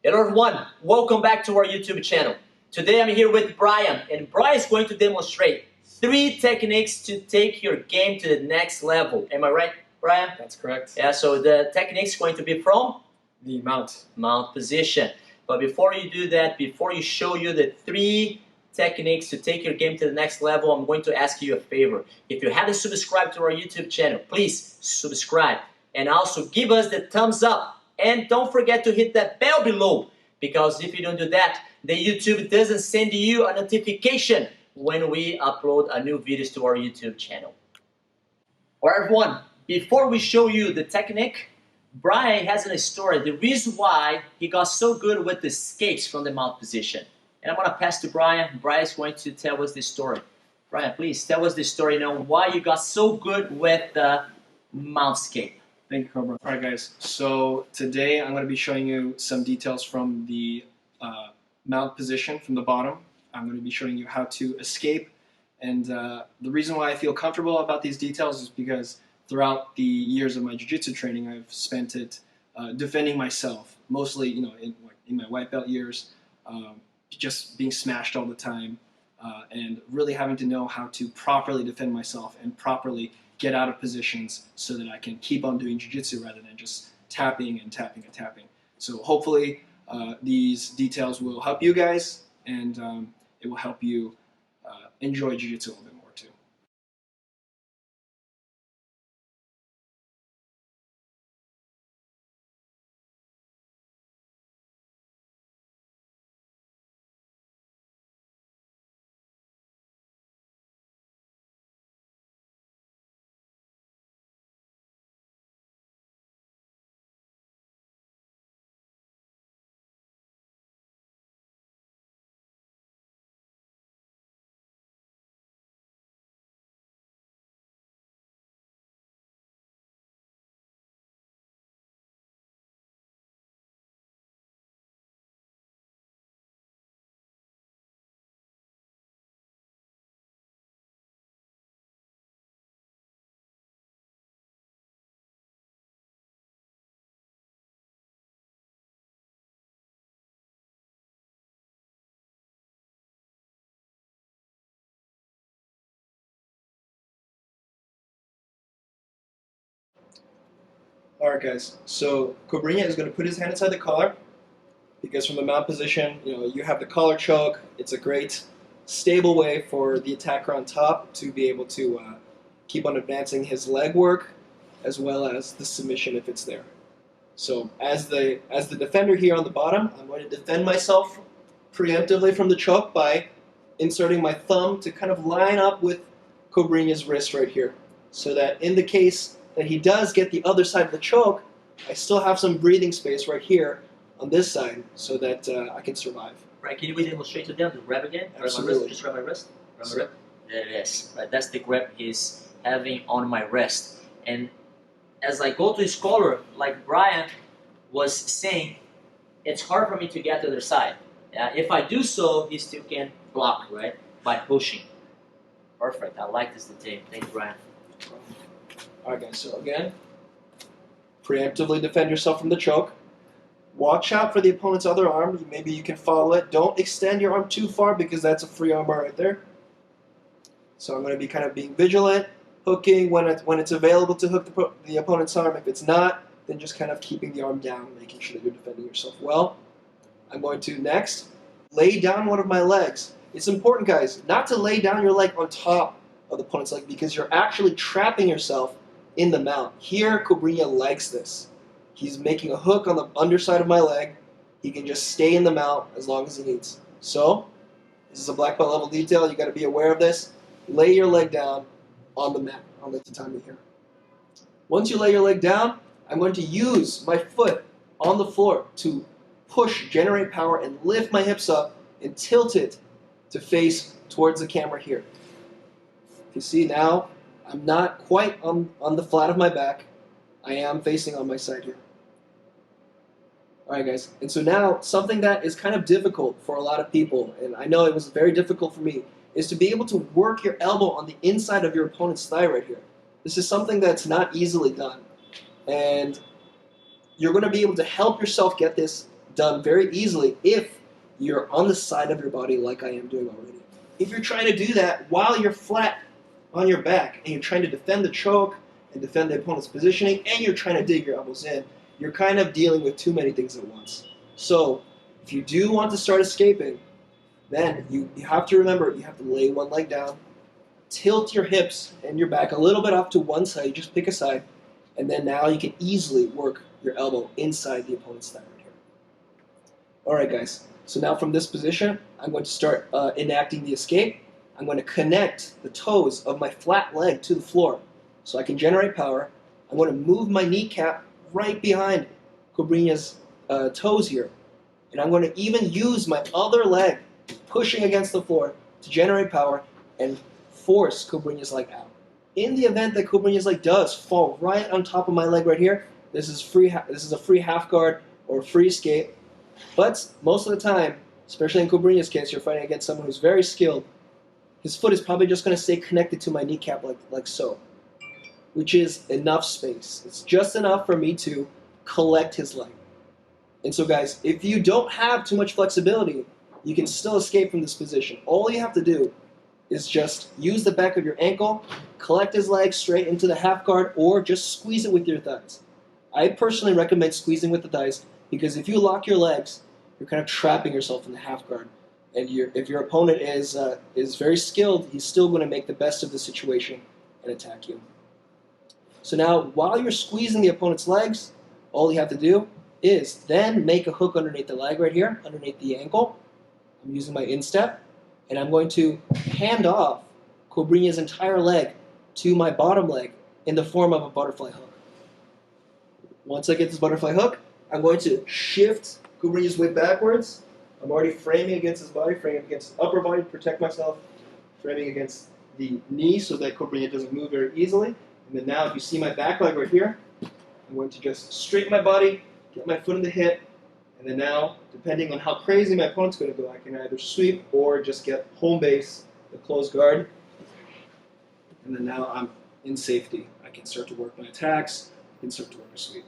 Hello everyone, welcome back to our YouTube channel. Today I'm here with Brian, and Brian is going to demonstrate 3 techniques to take your game to the next level. Am I right, Brian? That's correct. Yeah, so the technique is going to be from? The mount Position. But before you do that, before you show you the 3 techniques to take your game to the next level, I'm going to ask you a favor. If you haven't subscribed to our YouTube channel, please subscribe. And also give us the thumbs up. And don't forget to hit that bell below, because if you don't do that, the YouTube doesn't send you a notification when we upload a new videos to our YouTube channel. Alright everyone, before we show you the technique, Brian has a story, the reason why he got so good with the escapes from the mount position. And I'm going to pass to Brian. Brian's going to tell us the story. Brian, please tell us the story now, why you got so good with the mount escape. Thank you, Cobra. Alright guys, so today I'm going to be showing you some details from the mount position from the bottom. I'm going to be showing you how to escape, and the reason why I feel comfortable about these details is because throughout the years of my jiu-jitsu training I've spent it defending myself, mostly in my white belt years, just being smashed all the time, and really having to know how to properly defend myself and properly get out of positions so that I can keep on doing jiu-jitsu rather than just tapping and tapping and tapping. So hopefully these details will help you guys, and it will help you enjoy jiu-jitsu a little bit more too. Alright guys, so Cobrinha is going to put his hand inside the collar, because from the mount position, you have the collar choke. It's a great stable way for the attacker on top to be able to keep on advancing his leg work as well as the submission if it's there. So as the defender here on the bottom, I'm going to defend myself preemptively from the choke by inserting my thumb to kind of line up with Cobrinha's wrist right here, so that in the case that he does get the other side of the choke, I still have some breathing space right here on this side so that I can survive. Right, can you demonstrate to them the grab again? Absolutely. Just grab my wrist. Grab my wrist. There it is. Right, that's the grab he's having on my wrist. And as I go to his collar, like Brian was saying, it's hard for me to get to the other side. If I do so, he still can block, right, by pushing. Perfect. I like this detail. Thank you, Brian. Alright guys, so again, preemptively defend yourself from the choke. Watch out for the opponent's other arm. Maybe you can follow it. Don't extend your arm too far, because that's a free armbar right there. So I'm going to be kind of being vigilant, hooking when it's available to hook the opponent's arm. If it's not, then just kind of keeping the arm down, making sure that you're defending yourself well. I'm going to next lay down one of my legs. It's important, guys, not to lay down your leg on top of the opponent's leg, because you're actually trapping yourself in the mount. Here, Cobrinha likes this. He's making a hook on the underside of my leg. He can just stay in the mount as long as he needs. So, this is a black belt level detail. You got to be aware of this. Lay your leg down on the mat, on the tatami here. Once you lay your leg down, I'm going to use my foot on the floor to push, generate power, and lift my hips up and tilt it to face towards the camera here. You see now, I'm not quite on the flat of my back. I am facing on my side here. Alright guys, and so now something that is kind of difficult for a lot of people, and I know it was very difficult for me, is to be able to work your elbow on the inside of your opponent's thigh right here. This is something that's not easily done. And you're going to be able to help yourself get this done very easily if you're on the side of your body like I am doing already. If you're trying to do that while you're flat on your back and you're trying to defend the choke and defend the opponent's positioning and you're trying to dig your elbows in, you're kind of dealing with too many things at once. So if you do want to start escaping, then you have to remember you have to lay one leg down, tilt your hips and your back a little bit off to one side, just pick a side, and then now you can easily work your elbow inside the opponent's thigh right here. All right, guys. So now from this position, I'm going to start enacting the escape. I'm going to connect the toes of my flat leg to the floor so I can generate power. I'm going to move my kneecap right behind Cobrinha's toes here. And I'm going to even use my other leg pushing against the floor to generate power and force Cobrinha's leg out. In the event that Cobrinha's leg does fall right on top of my leg right here, this is a free half guard or free escape. But most of the time, especially in Cobrinha's case, you're fighting against someone who's very skilled. His foot is probably just going to stay connected to my kneecap like so, which is enough space. It's just enough for me to collect his leg. And so guys, if you don't have too much flexibility, you can still escape from this position. All you have to do is just use the back of your ankle, collect his leg straight into the half guard, or just squeeze it with your thighs. I personally recommend squeezing with the thighs because if you lock your legs, you're kind of trapping yourself in the half guard. And if your opponent is very skilled, he's still going to make the best of the situation and attack you. So now, while you're squeezing the opponent's legs, all you have to do is then make a hook underneath the leg right here, underneath the ankle. I'm using my instep, and I'm going to hand off Cobrinha's entire leg to my bottom leg in the form of a butterfly hook. Once I get this butterfly hook, I'm going to shift Cobrinha's weight backwards. I'm already framing against his body, framing against his upper body to protect myself, framing against the knee so that Cobrinha doesn't move very easily. And then now if you see my back leg right here, I'm going to just straighten my body, get my foot in the hip, and then now, depending on how crazy my opponent's going to go, I can either sweep or just get home base, the closed guard. And then now I'm in safety. I can start to work my attacks, I can start to work a sweep.